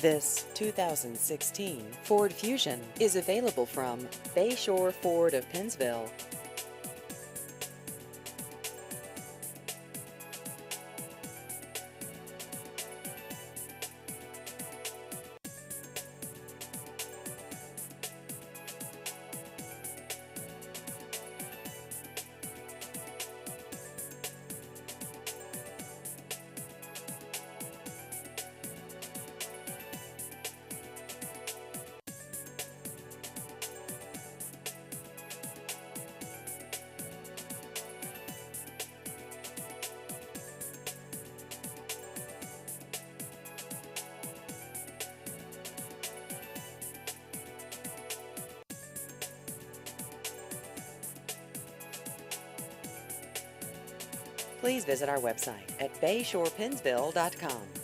This 2016 Ford Fusion is available from Bayshore Ford of Pennsville. Please visit our website at bayshorepennsville.com.